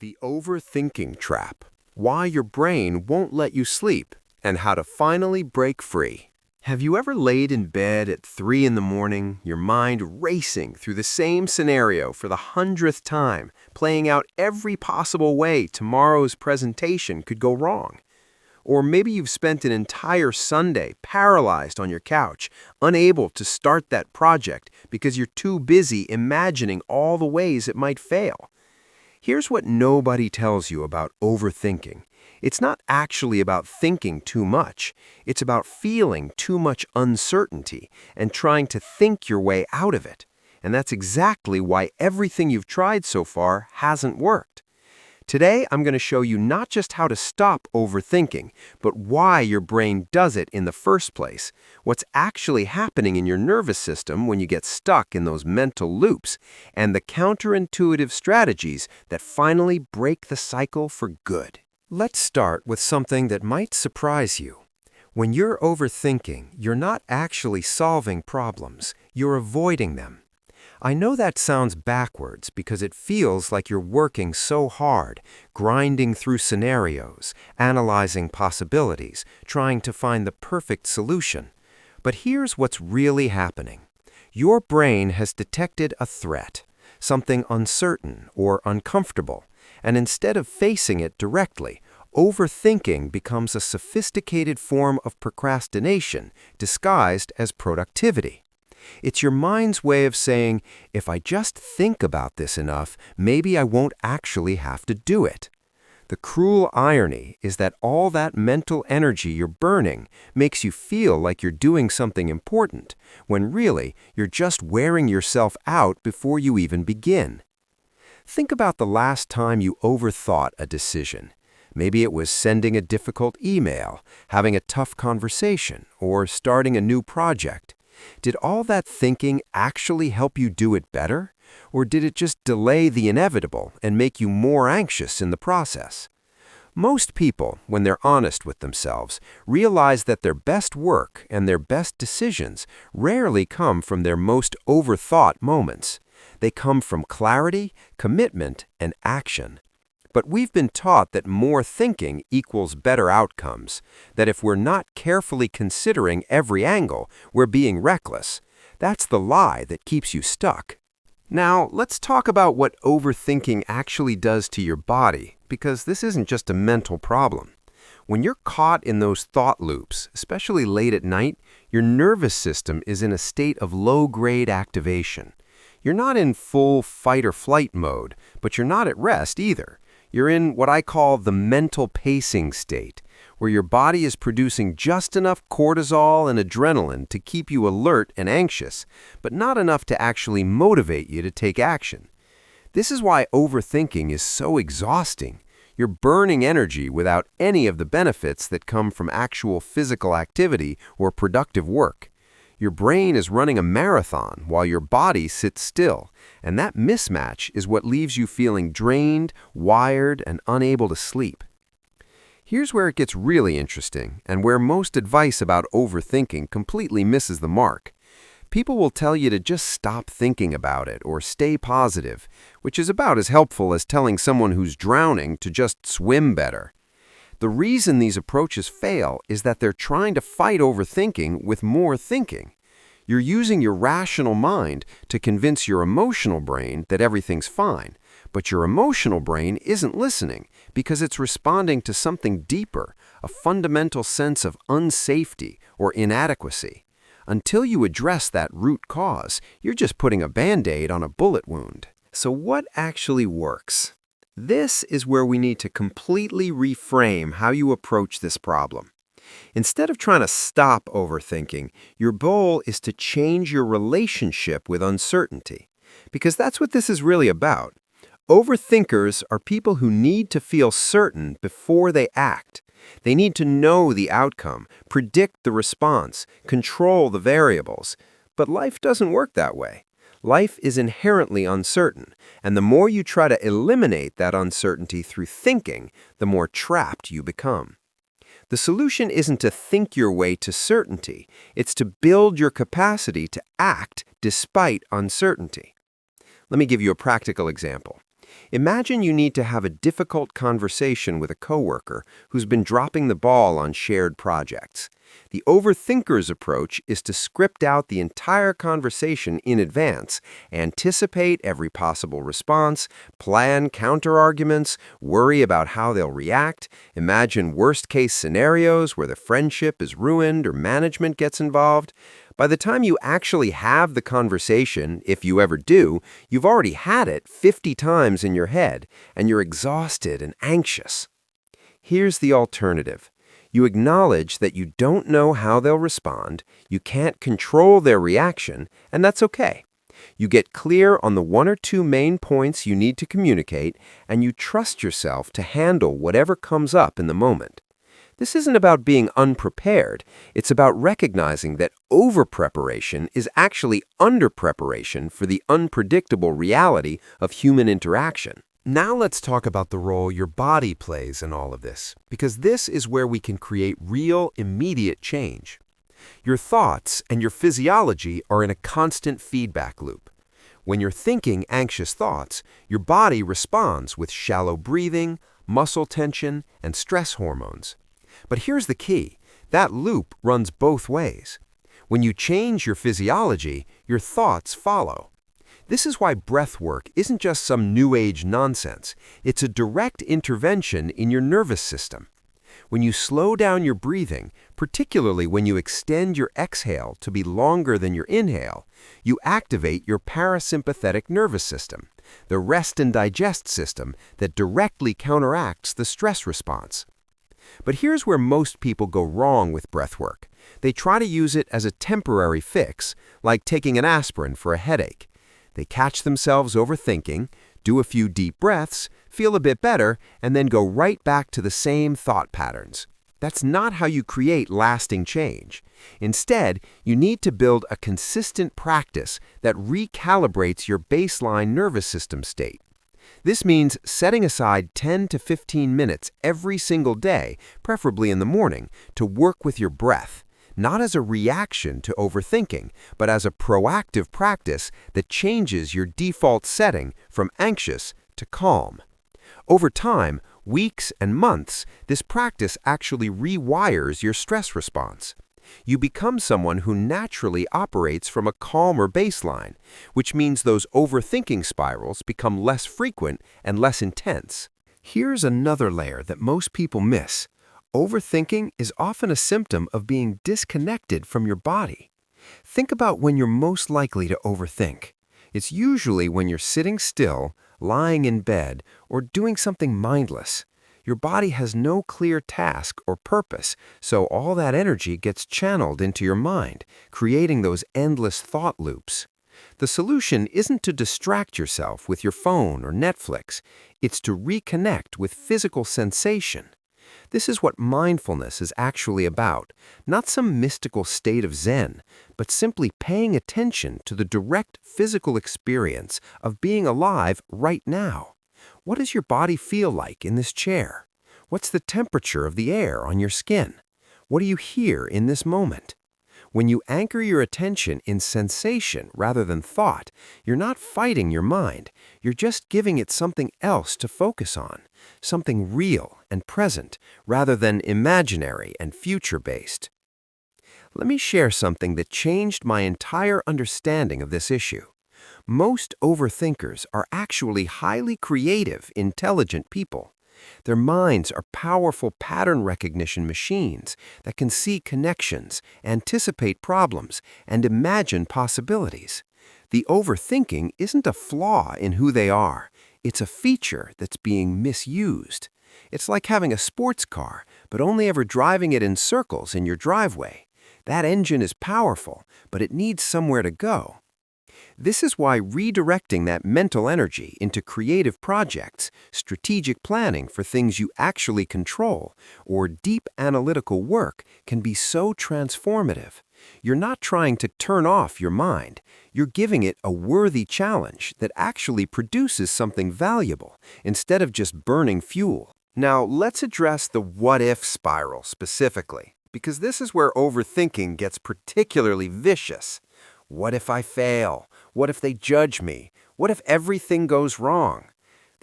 The Overthinking Trap, Why Your Brain Won't Let You Sleep, and How to Finally Break Free. Have you ever laid in bed at 3 in the morning, your mind racing through the same scenario for the 100th time, playing out every possible way tomorrow's presentation could go wrong? Or maybe you've spent an entire Sunday paralyzed on your couch, unable to start that project because you're too busy imagining all the ways it might fail. Here's what nobody tells you about overthinking. It's not actually about thinking too much. It's about feeling too much uncertainty and trying to think your way out of it. And that's exactly why everything you've tried so far hasn't worked. Today, I'm going to show you not just how to stop overthinking, but why your brain does it in the first place, what's actually happening in your nervous system when you get stuck in those mental loops, and the counterintuitive strategies that finally break the cycle for good. Let's start with something that might surprise you. When you're overthinking, you're not actually solving problems, you're avoiding them. I know that sounds backwards because it feels like you're working so hard, grinding through scenarios, analyzing possibilities, trying to find the perfect solution. But here's what's really happening. Your brain has detected a threat, something uncertain or uncomfortable, and instead of facing it directly, overthinking becomes a sophisticated form of procrastination disguised as productivity. It's your mind's way of saying, if I just think about this enough, maybe I won't actually have to do it. The cruel irony is that all that mental energy you're burning makes you feel like you're doing something important, when really you're just wearing yourself out before you even begin. Think about the last time you overthought a decision. Maybe it was sending a difficult email, having a tough conversation, or starting a new project. Did all that thinking actually help you do it better? Or did it just delay the inevitable and make you more anxious in the process? Most people, when they're honest with themselves, realize that their best work and their best decisions rarely come from their most overthought moments. They come from clarity, commitment, and action. But we've been taught that more thinking equals better outcomes, that if we're not carefully considering every angle, we're being reckless. That's the lie that keeps you stuck. Now, let's talk about what overthinking actually does to your body, because this isn't just a mental problem. When you're caught in those thought loops, especially late at night, your nervous system is in a state of low-grade activation. You're not in full fight-or-flight mode, but you're not at rest either. You're in what I call the mental pacing state, where your body is producing just enough cortisol and adrenaline to keep you alert and anxious, but not enough to actually motivate you to take action. This is why overthinking is so exhausting. You're burning energy without any of the benefits that come from actual physical activity or productive work. Your brain is running a marathon while your body sits still, and that mismatch is what leaves you feeling drained, wired, and unable to sleep. Here's where it gets really interesting, and where most advice about overthinking completely misses the mark. People will tell you to just stop thinking about it or stay positive, which is about as helpful as telling someone who's drowning to just swim better. The reason these approaches fail is that they're trying to fight overthinking with more thinking. You're using your rational mind to convince your emotional brain that everything's fine, but your emotional brain isn't listening because it's responding to something deeper, a fundamental sense of unsafety or inadequacy. Until you address that root cause, you're just putting a Band-Aid on a bullet wound. So what actually works? This is where we need to completely reframe how you approach this problem. Instead of trying to stop overthinking, your goal is to change your relationship with uncertainty. Because that's what this is really about. Overthinkers are people who need to feel certain before they act. They need to know the outcome, predict the response, control the variables. But life doesn't work that way. Life is inherently uncertain, and the more you try to eliminate that uncertainty through thinking, the more trapped you become. The solution isn't to think your way to certainty, it's to build your capacity to act despite uncertainty. Let me give you a practical example. Imagine you need to have a difficult conversation with a coworker who's been dropping the ball on shared projects. The overthinker's approach is to script out the entire conversation in advance, anticipate every possible response, plan counterarguments, worry about how they'll react, imagine worst-case scenarios where the friendship is ruined or management gets involved. By the time you actually have the conversation, if you ever do, you've already had it 50 times in your head, and you're exhausted and anxious. Here's the alternative. You acknowledge that you don't know how they'll respond, you can't control their reaction, and that's okay. You get clear on the one or two main points you need to communicate, and you trust yourself to handle whatever comes up in the moment. This isn't about being unprepared. It's about recognizing that over-preparation is actually under-preparation for the unpredictable reality of human interaction. Now let's talk about the role your body plays in all of this, because this is where we can create real, immediate change. Your thoughts and your physiology are in a constant feedback loop. When you're thinking anxious thoughts, your body responds with shallow breathing, muscle tension, and stress hormones. But here's the key. That loop runs both ways. When you change your physiology, your thoughts follow. This is why breathwork isn't just some new age nonsense. It's a direct intervention in your nervous system. When you slow down your breathing, particularly when you extend your exhale to be longer than your inhale, you activate your parasympathetic nervous system, the rest and digest system that directly counteracts the stress response. But here's where most people go wrong with breathwork. They try to use it as a temporary fix, like taking an aspirin for a headache. They catch themselves overthinking, do a few deep breaths, feel a bit better, and then go right back to the same thought patterns. That's not how you create lasting change. Instead, you need to build a consistent practice that recalibrates your baseline nervous system state. This means setting aside 10 to 15 minutes every single day, preferably in the morning, to work with your breath, not as a reaction to overthinking, but as a proactive practice that changes your default setting from anxious to calm. Over time, weeks and months, this practice actually rewires your stress response. You become someone who naturally operates from a calmer baseline, which means those overthinking spirals become less frequent and less intense. Here's another layer that most people miss. Overthinking is often a symptom of being disconnected from your body. Think about when you're most likely to overthink. It's usually when you're sitting still, lying in bed, or doing something mindless. Your body has no clear task or purpose, so all that energy gets channeled into your mind, creating those endless thought loops. The solution isn't to distract yourself with your phone or Netflix. It's to reconnect with physical sensation. This is what mindfulness is actually about, not some mystical state of Zen, but simply paying attention to the direct physical experience of being alive right now. What does your body feel like in this chair? What's the temperature of the air on your skin? What do you hear in this moment? When you anchor your attention in sensation rather than thought, you're not fighting your mind. You're just giving it something else to focus on, something real and present rather than imaginary and future-based. Let me share something that changed my entire understanding of this issue. Most overthinkers are actually highly creative, intelligent people. Their minds are powerful pattern recognition machines that can see connections, anticipate problems, and imagine possibilities. The overthinking isn't a flaw in who they are. It's a feature that's being misused. It's like having a sports car, but only ever driving it in circles in your driveway. That engine is powerful, but it needs somewhere to go. This is why redirecting that mental energy into creative projects, strategic planning for things you actually control, or deep analytical work can be so transformative. You're not trying to turn off your mind. You're giving it a worthy challenge that actually produces something valuable, instead of just burning fuel. Now, let's address the what-if spiral specifically, because this is where overthinking gets particularly vicious. What if I fail? What if they judge me? What if everything goes wrong?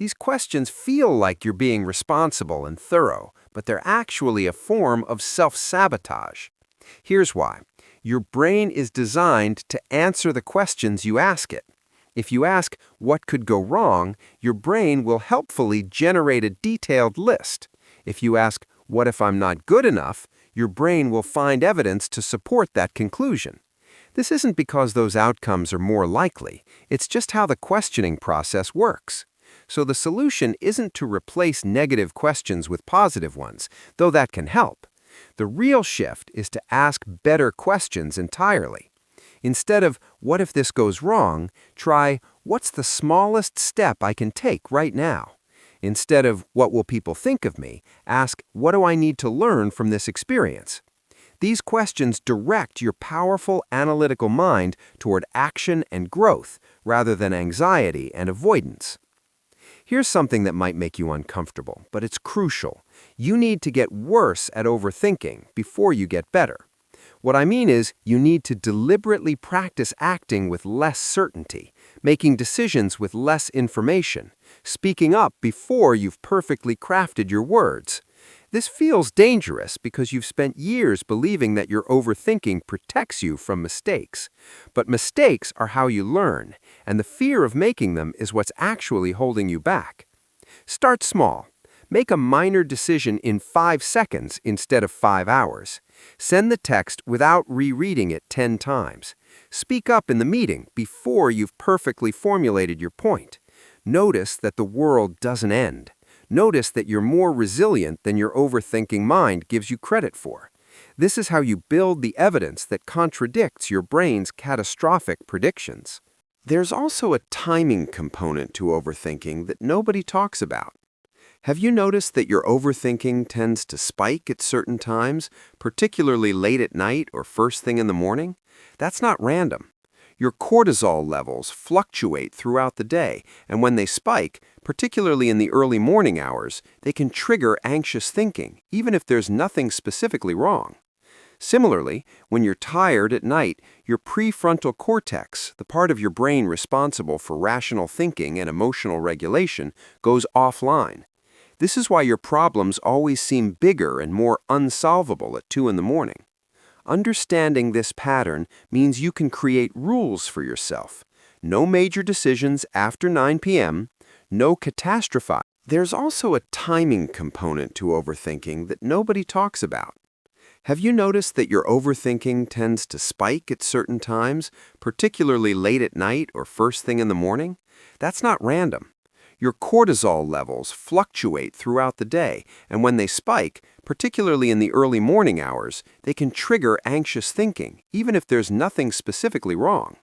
These questions feel like you're being responsible and thorough, but they're actually a form of self-sabotage. Here's why. Your brain is designed to answer the questions you ask it. If you ask, what could go wrong, your brain will helpfully generate a detailed list. If you ask, what if I'm not good enough, your brain will find evidence to support that conclusion. This isn't because those outcomes are more likely, it's just how the questioning process works. So the solution isn't to replace negative questions with positive ones, though that can help. The real shift is to ask better questions entirely. Instead of, what if this goes wrong, try, what's the smallest step I can take right now? Instead of, what will people think of me, ask, what do I need to learn from this experience? These questions direct your powerful analytical mind toward action and growth rather than anxiety and avoidance. Here's something that might make you uncomfortable, but it's crucial. You need to get worse at overthinking before you get better. What I mean is, you need to deliberately practice acting with less certainty, making decisions with less information, speaking up before you've perfectly crafted your words. This feels dangerous because you've spent years believing that your overthinking protects you from mistakes. But mistakes are how you learn, and the fear of making them is what's actually holding you back. Start small. Make a minor decision in 5 seconds instead of 5 hours. Send the text without rereading it 10 times. Speak up in the meeting before you've perfectly formulated your point. Notice that the world doesn't end. Notice that you're more resilient than your overthinking mind gives you credit for. This is how you build the evidence that contradicts your brain's catastrophic predictions. There's also a timing component to overthinking that nobody talks about. Have you noticed that your overthinking tends to spike at certain times, particularly late at night or first thing in the morning? That's not random. Your cortisol levels fluctuate throughout the day, and when they spike, particularly in the early morning hours, they can trigger anxious thinking, even if there's nothing specifically wrong. Similarly, when you're tired at night, your prefrontal cortex, the part of your brain responsible for rational thinking and emotional regulation, goes offline. This is why your problems always seem bigger and more unsolvable at 2 in the morning. Understanding this pattern means you can create rules for yourself. No major decisions after 9 p.m., no catastrophe. There's also a timing component to overthinking that nobody talks about. Have you noticed that your overthinking tends to spike at certain times, particularly late at night or first thing in the morning? That's not random. Your cortisol levels fluctuate throughout the day, and when they spike, particularly in the early morning hours, they can trigger anxious thinking, even if there's nothing specifically wrong.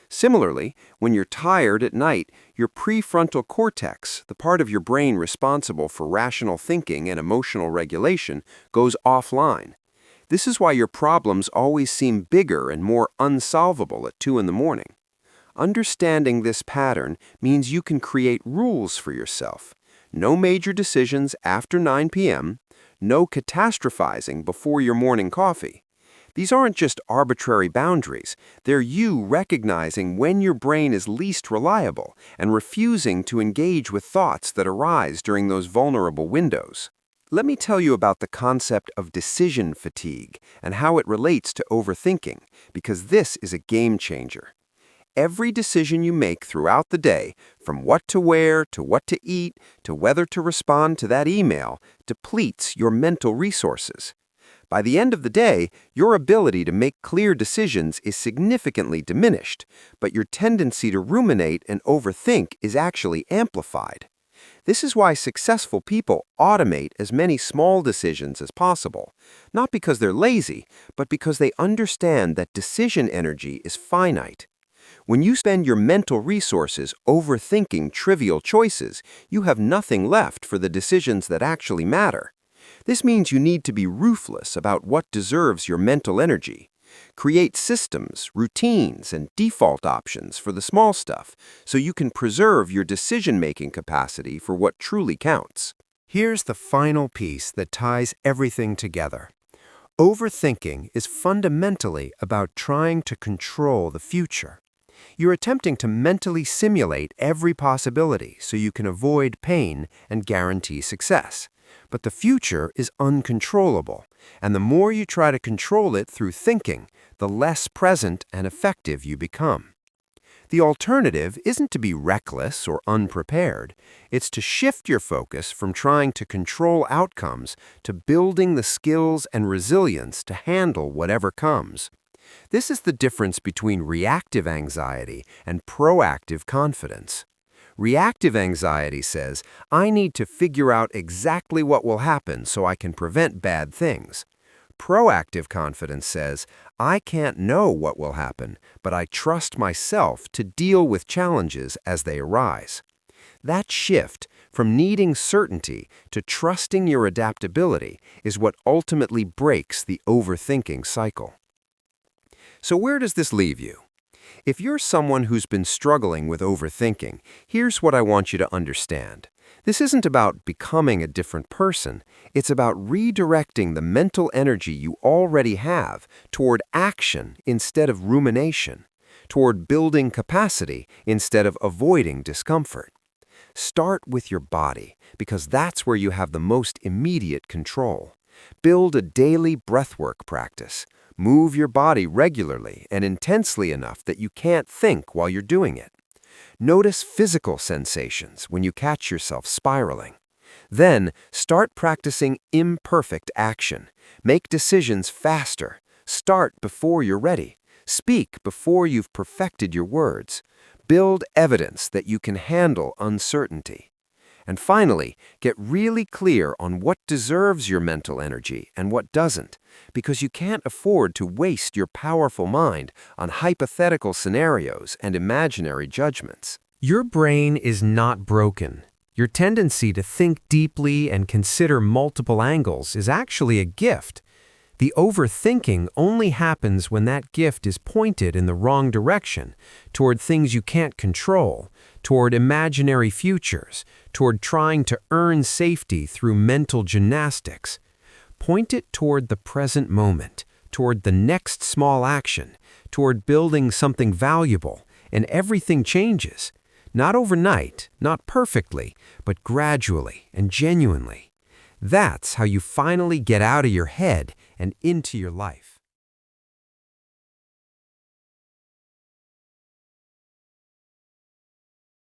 Similarly, when you're tired at night, your prefrontal cortex, the part of your brain responsible for rational thinking and emotional regulation, goes offline. This is why your problems always seem bigger and more unsolvable at 2 in the morning. Understanding this pattern means you can create rules for yourself. No major decisions after 9 p.m., no catastrophizing before your morning coffee. These aren't just arbitrary boundaries. They're you recognizing when your brain is least reliable and refusing to engage with thoughts that arise during those vulnerable windows. Let me tell you about the concept of decision fatigue and how it relates to overthinking, because this is a game changer. Every decision you make throughout the day, from what to wear to what to eat to whether to respond to that email, depletes your mental resources. By the end of the day, your ability to make clear decisions is significantly diminished, but your tendency to ruminate and overthink is actually amplified. This is why successful people automate as many small decisions as possible, not because they're lazy, but because they understand that decision energy is finite. When you spend your mental resources overthinking trivial choices, you have nothing left for the decisions that actually matter. This means you need to be ruthless about what deserves your mental energy. Create systems, routines, and default options for the small stuff so you can preserve your decision-making capacity for what truly counts. Here's the final piece that ties everything together. Overthinking is fundamentally about trying to control the future. You're attempting to mentally simulate every possibility so you can avoid pain and guarantee success. But the future is uncontrollable, and the more you try to control it through thinking, the less present and effective you become. The alternative isn't to be reckless or unprepared. It's to shift your focus from trying to control outcomes to building the skills and resilience to handle whatever comes. This is the difference between reactive anxiety and proactive confidence. Reactive anxiety says, I need to figure out exactly what will happen so I can prevent bad things. Proactive confidence says, I can't know what will happen, but I trust myself to deal with challenges as they arise. That shift from needing certainty to trusting your adaptability is what ultimately breaks the overthinking cycle. So where does this leave you? If you're someone who's been struggling with overthinking, here's what I want you to understand. This isn't about becoming a different person. It's about redirecting the mental energy you already have toward action instead of rumination, toward building capacity instead of avoiding discomfort. Start with your body, because that's where you have the most immediate control. Build a daily breathwork practice. Move your body regularly and intensely enough that you can't think while you're doing it. Notice physical sensations when you catch yourself spiraling. Then, start practicing imperfect action. Make decisions faster. Start before you're ready. Speak before you've perfected your words. Build evidence that you can handle uncertainty. And finally, get really clear on what deserves your mental energy and what doesn't, because you can't afford to waste your powerful mind on hypothetical scenarios and imaginary judgments. Your brain is not broken. Your tendency to think deeply and consider multiple angles is actually a gift. The overthinking only happens when that gift is pointed in the wrong direction, toward things you can't control, toward imaginary futures, toward trying to earn safety through mental gymnastics. Point it toward the present moment, toward the next small action, toward building something valuable, and everything changes. Not overnight, not perfectly, but gradually and genuinely. That's how you finally get out of your head and into your life.